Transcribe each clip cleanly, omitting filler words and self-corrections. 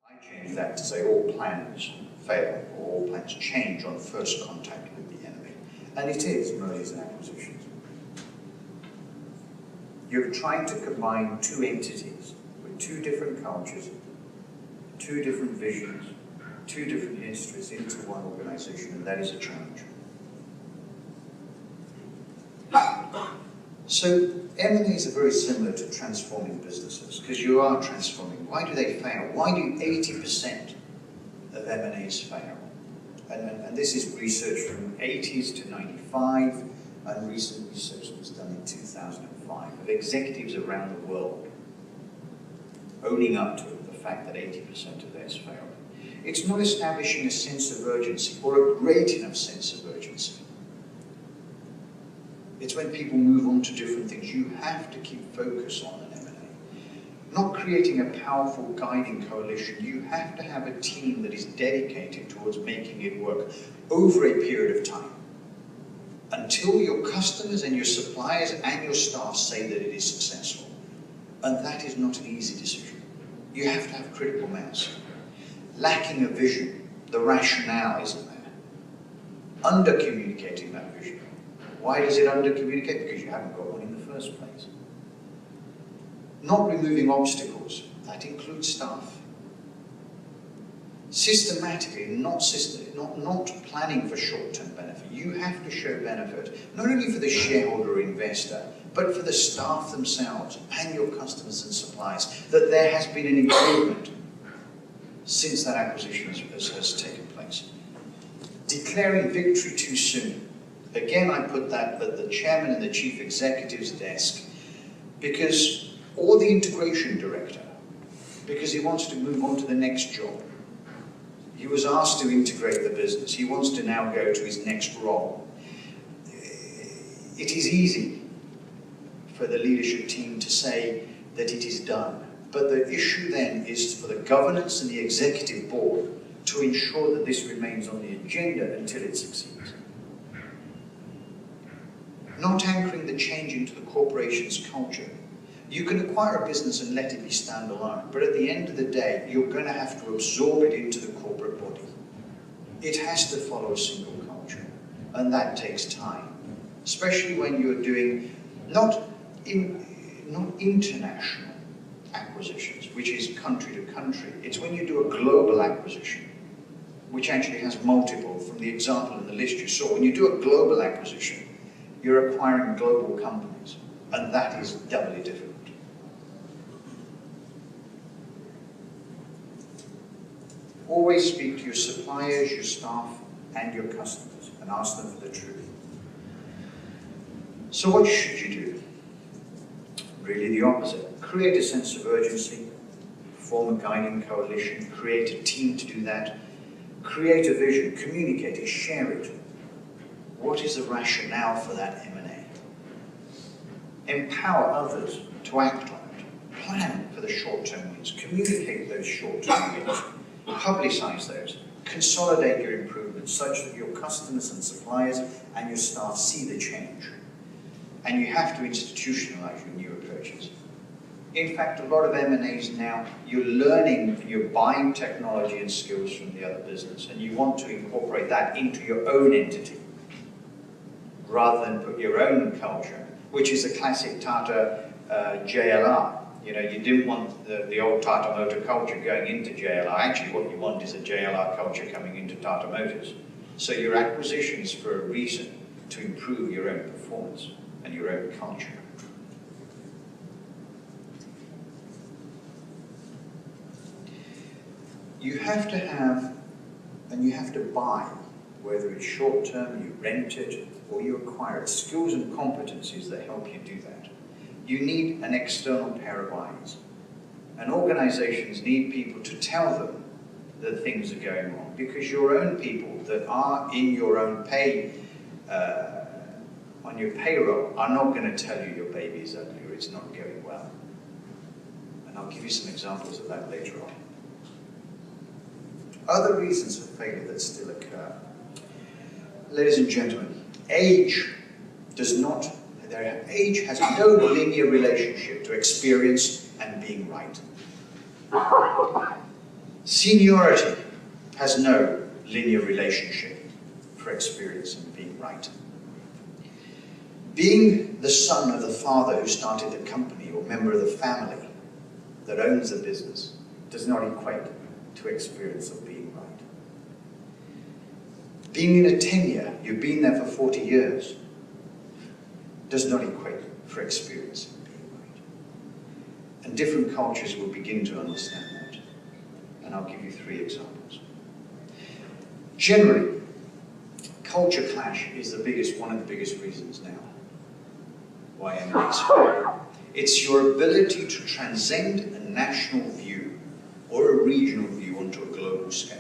I changed that to say all plans fail, or all plans change on first contact with the enemy. And it is mergers and acquisitions. You're trying to combine two entities with two different cultures, two different visions, two different histories into one organization, and that is a challenge. So M&As are very similar to transforming businesses, because you are transforming. Why do they fail? Why do 80% of M&As fail? And this is research from 80s to 95, and recent research that was done in 2005 of executives around the world owning up to the fact that 80% of theirs failed. It's not establishing a sense of urgency, or a great enough sense of urgency. It's when people move on to different things. You have to keep focus on an M&A. Not creating a powerful guiding coalition. You have to have a team that is dedicated towards making it work over a period of time, until your customers and your suppliers and your staff say that it is successful. And that is not an easy decision. You have to have critical mass. Lacking a vision, the rationale isn't there. Under-communicating that vision. Why does it under-communicate? Because you haven't got one in the first place. Not removing obstacles. That includes staff. Systematically, not planning for short-term benefit. You have to show benefit, not only for the shareholder or investor, but for the staff themselves and your customers and suppliers, that there has been an improvement since that acquisition has taken place. Declaring victory too soon. Again, I put that at the chairman and the chief executive's desk, or the integration director, because he wants to move on to the next job. He was asked to integrate the business. He wants to now go to his next role. It is easy for the leadership team to say that it is done. But the issue then is for the governance and the executive board to ensure that this remains on the agenda until it succeeds. Not anchoring the change into the corporation's culture. You can acquire a business and let it be standalone, but at the end of the day, you're going to have to absorb it into the corporate body. It has to follow a single culture, and that takes time, especially when you're doing not international acquisitions, which is country to country. It's when you do a global acquisition, which actually has multiple, from the example in the list you saw. When you do a global acquisition, you're acquiring global companies, and that is doubly difficult. Always speak to your suppliers, your staff, and your customers, and ask them for the truth. So what should you do? Really the opposite. Create a sense of urgency, form a guiding coalition, create a team to do that, create a vision, communicate it, share it. What is the rationale for that M&A? Empower others to act on it. Plan for the short-term wins. Communicate those short-term wins. Publicize those. Consolidate your improvements such that your customers and suppliers and your staff see the change. And you have to institutionalize your new approaches. In fact, a lot of M&As now, you're buying technology and skills from the other business, and you want to incorporate that into your own entity, rather than put your own culture, which is a classic Tata JLR. You know, you didn't want the old Tata Motor culture going into JLR. Actually, what you want is a JLR culture coming into Tata Motors. So your acquisition is for a reason, to improve your own performance and your own culture. You have to have, and you have to buy, whether it's short-term, you rent it, or you acquire it, skills and competencies that help you do that. You need an external pair of eyes. And organizations need people to tell them that things are going wrong, because your own people that are in your own pay, on your payroll, are not going to tell you your baby is ugly or it's not going well. And I'll give you some examples of that later on. Other reasons for failure that still occur. Ladies and gentlemen, age has no linear relationship to experience and being right. Seniority has no linear relationship for experience and being right. Being the son of the father who started the company or member of the family that owns the business does not equate to experience of being right. Being in a tenure, you've been there for 40 years, does not equate for experience of being right. And different cultures will begin to understand that. And I'll give you 3 examples. Generally, culture clash is one of the biggest reasons now why M&As fail. It's your ability to transcend a national view or a regional view onto a global scale.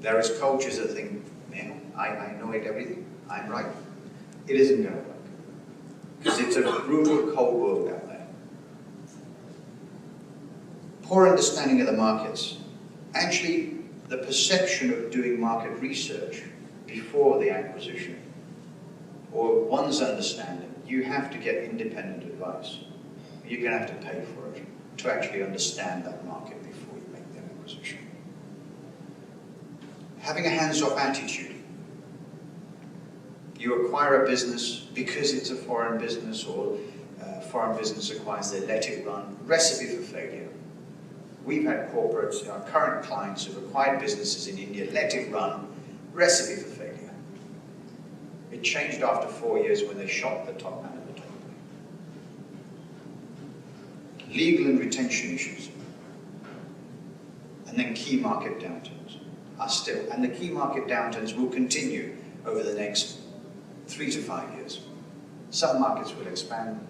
There is cultures that think, man, I know everything, I'm right. It isn't going to work. Because it's a brutal, cold world out there. Poor understanding of the markets. Actually, the perception of doing market research before the acquisition, or one's understanding, you have to get independent advice. You're going to have to pay for it to actually understand that market before you make the acquisition. Having a hands-off attitude. You acquire a business because it's a foreign business, or foreign business acquires, they let it run. Recipe for failure. We've had corporates, our current clients who've acquired businesses in India, let it run. Recipe for failure. It changed after 4 years when they shot the top man at the top. Legal and retention issues. And then key market downturns are still. And the key market downturns will continue over the next 3 to 5 years. Some markets will expand.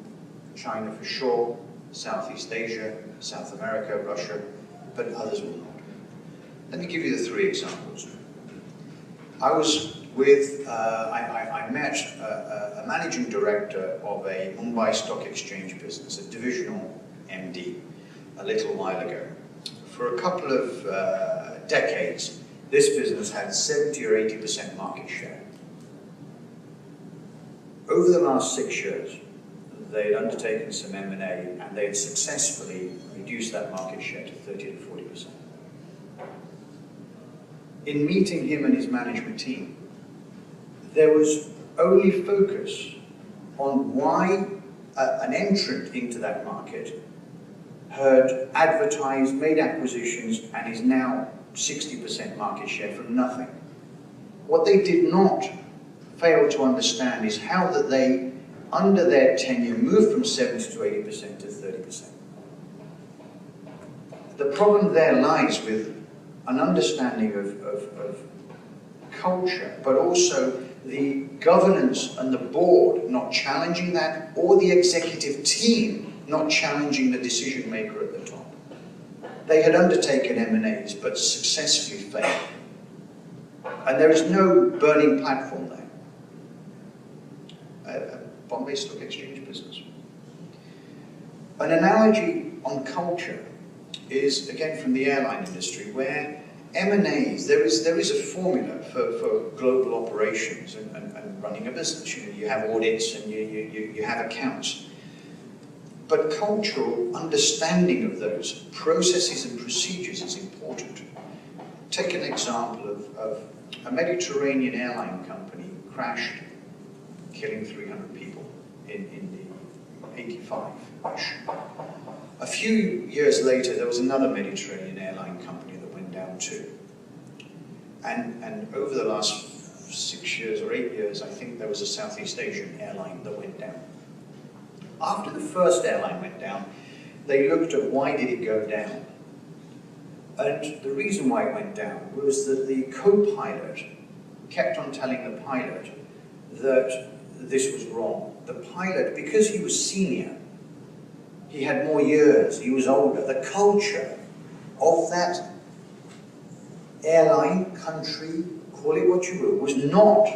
China for sure, Southeast Asia, South America, Russia, but others will not. Let me give you the 3 examples. I met a managing director of a Mumbai stock exchange business, a divisional MD, a little while ago. For a couple of decades, this business had 70 or 80% market share. Over the last 6 years, they had undertaken some M&A and they had successfully reduced that market share to 30 to 40%. In meeting him and his management team, there was only focus on why an entrant into that market had advertised, made acquisitions, and is now 60% market share from nothing. What they did not fail to understand is how that they, under their tenure, moved from 70 to 80% to 30%. The problem there lies with an understanding of culture, but also the governance and the board not challenging that, or the executive team not challenging the decision maker at the top. They had undertaken M&As, but successfully failed. And there is no burning platform there. A Bombay Stock Exchange business. An analogy on culture is, again, from the airline industry, where M&As, there is a formula for global operations and running a business. You have audits and you have accounts. But cultural understanding of those processes and procedures is important. Take an example of a Mediterranean airline company crashed, killing 300 people in the 85-ish. A few years later, there was another Mediterranean airline company that went down too. And over the last 6 years or 8 years, I think there was a Southeast Asian airline that went down. After the first airline went down, they looked at why did it go down. And the reason why it went down was that the co-pilot kept on telling the pilot that this was wrong. The pilot, because he was senior, he had more years, he was older, the culture of that airline, country, call it what you will, was not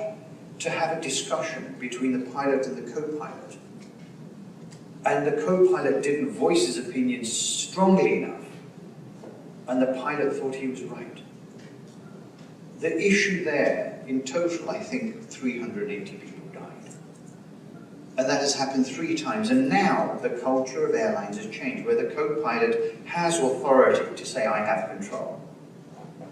to have a discussion between the pilot and the co-pilot. And the co-pilot didn't voice his opinion strongly enough, and the pilot thought he was right. The issue there, in total, I think 380 people died. And that has happened 3 times. And now the culture of airlines has changed, where the co-pilot has authority to say, I have control.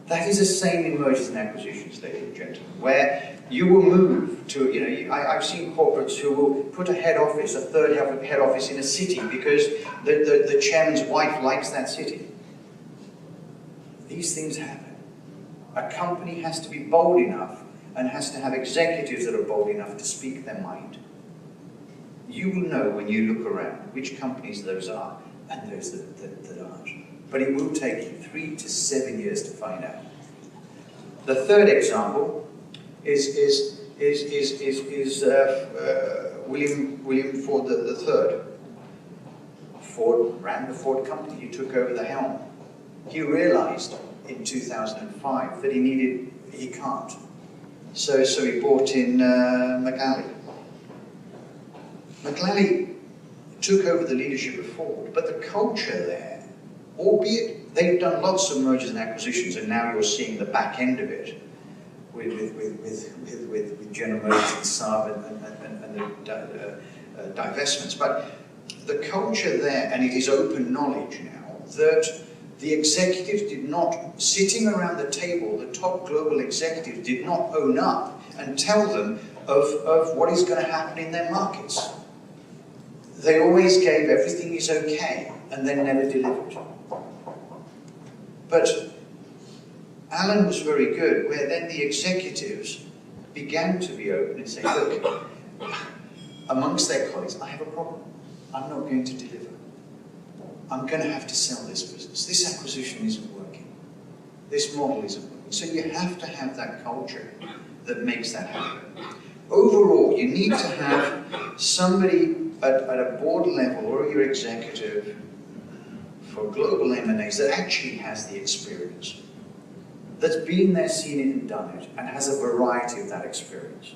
That is the same in mergers and acquisitions, ladies and gentlemen, where you will move to, I've seen corporates who will put a head office, a third head office in a city because the chairman's wife likes that city. These things happen. A company has to be bold enough and has to have executives that are bold enough to speak their mind. You will know when you look around which companies those are and those that aren't. But it will take you 3 to 7 years to find out. The third example is William Ford III. Ford ran the Ford company. He took over the helm. He realized in 2005 that he can't. So he brought in McLally. McLally took over the leadership of Ford, but the culture there, albeit they've done lots of mergers and acquisitions, and now you're seeing the back end of it with General Motors and Saab and the divestments. But the culture there, and it is open knowledge now, that the executives did not, sitting around the table, the top global executives did not own up and tell them of what is going to happen in their markets. They always gave everything is okay and then never delivered. But Alan was very good, where then the executives began to be open and say, look, amongst their colleagues, I have a problem. I'm not going to deliver. I'm going to have to sell this business. This acquisition isn't working. This model isn't working. So you have to have that culture that makes that happen. Overall, you need to have somebody at a board level or your executive for global M&As that actually has the experience, that's been there, seen it and done it, and has a variety of that experience.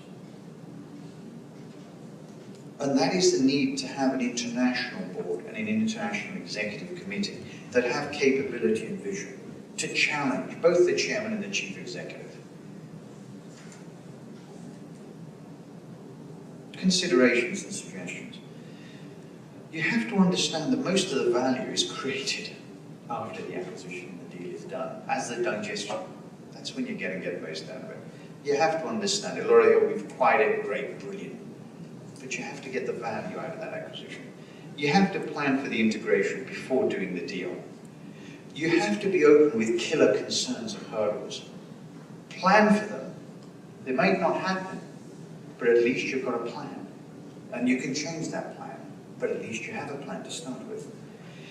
And that is the need to have an international board and an international executive committee that have capability and vision to challenge both the chairman and the chief executive. Considerations and suggestions. You have to understand that most of the value is created after the acquisition and the deal is done, as the digestion. That's when you're going to get most out of it. You have to understand it. L'Oreal, we've acquired it, great, brilliant. But you have to get the value out of that acquisition. You have to plan for the integration before doing the deal. You have to be open with killer concerns and hurdles. Plan for them. They might not happen, but at least you've got a plan. And you can change that plan, but at least you have a plan to start with.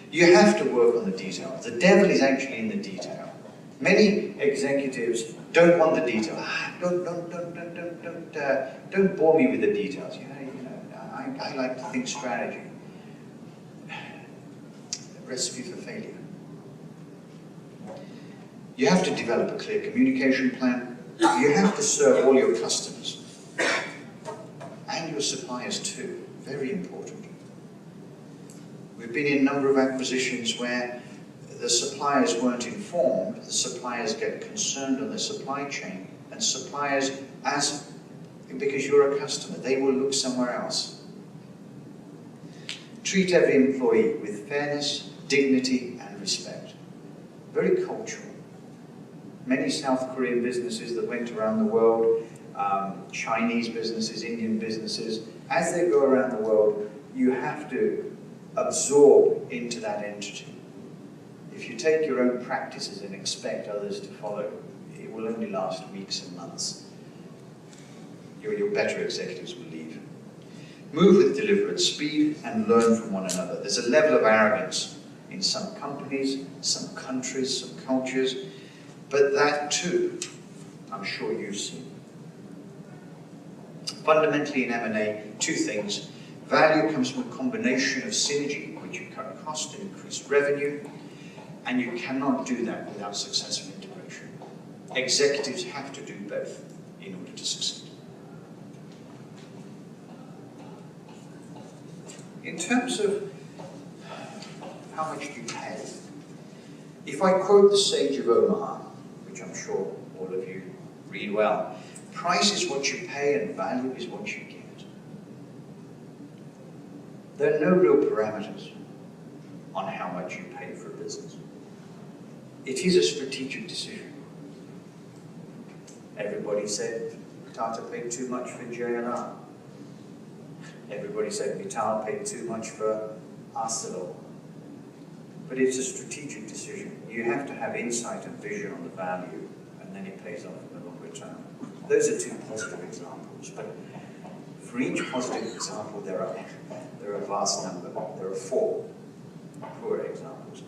You have to work on the details. The devil is actually in the detail. Many executives don't want the detail. Don't bore me with the details. I like to think strategy. A recipe for failure. You have to develop a clear communication plan. You have to serve all your customers and your suppliers too. Very important. We've been in a number of acquisitions where the suppliers weren't informed. The suppliers get concerned on the supply chain, and suppliers, because you're a customer, they will look somewhere else. Treat every employee with fairness, dignity, and respect. Very cultural. Many South Korean businesses that went around the world, Chinese businesses, Indian businesses, as they go around the world, you have to absorb into that entity. If you take your own practices and expect others to follow, it will only last weeks and months. Your better executives will leave. Move with deliberate speed and learn from one another. There's a level of arrogance in some companies, some countries, some cultures, but that too, I'm sure you've seen. Fundamentally in M&A, 2 things. Value comes from a combination of synergy, which you cut cost and increase revenue, and you cannot do that without successful integration. Executives have to do both in order to succeed. In terms of how much do you pay, if I quote the Sage of Omaha, which I'm sure all of you read well, price is what you pay and value is what you get. There are no real parameters on how much you pay for a business. It is a strategic decision. Everybody said Tata paid too much for JLR. Everybody said Mittal paid too much for Arcelor. But it's a strategic decision. You have to have insight and vision on the value, and then it pays off in the longer term. Those are two positive examples, but for each positive example, there are a vast number. There are four poor examples.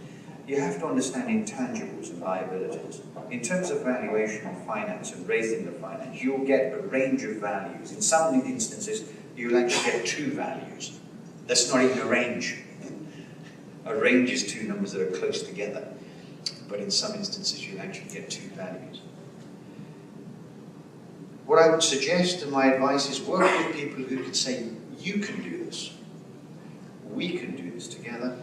You have to understand intangibles and liabilities. In terms of valuation and finance and raising the finance, you'll get a range of values. In some instances, you'll actually get two values. That's not even a range. A range is two numbers that are close together. But in some instances, you'll actually get two values. What I would suggest, and my advice, is work with people who can say, you can do this. We can do this together.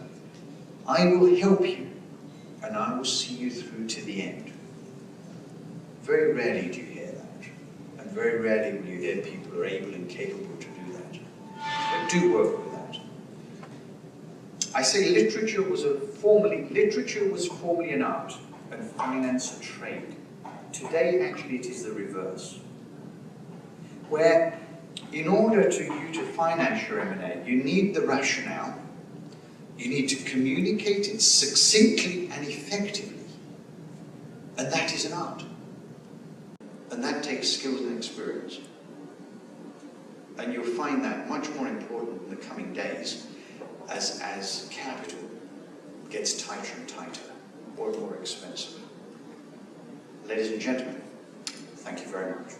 I will help you, and I will see you through to the end. Very rarely do you hear that, and very rarely will you hear people who are able and capable to do that. But do work with that. I say literature was formerly an art, and finance a trade. Today, actually, it is the reverse. Where, in order for you to finance your M&A, you need the rationale, you need to communicate it succinctly and effectively, and that is an art. And that takes skills and experience. And you'll find that much more important in the coming days as capital gets tighter and tighter, more and more expensive. Ladies and gentlemen, thank you very much.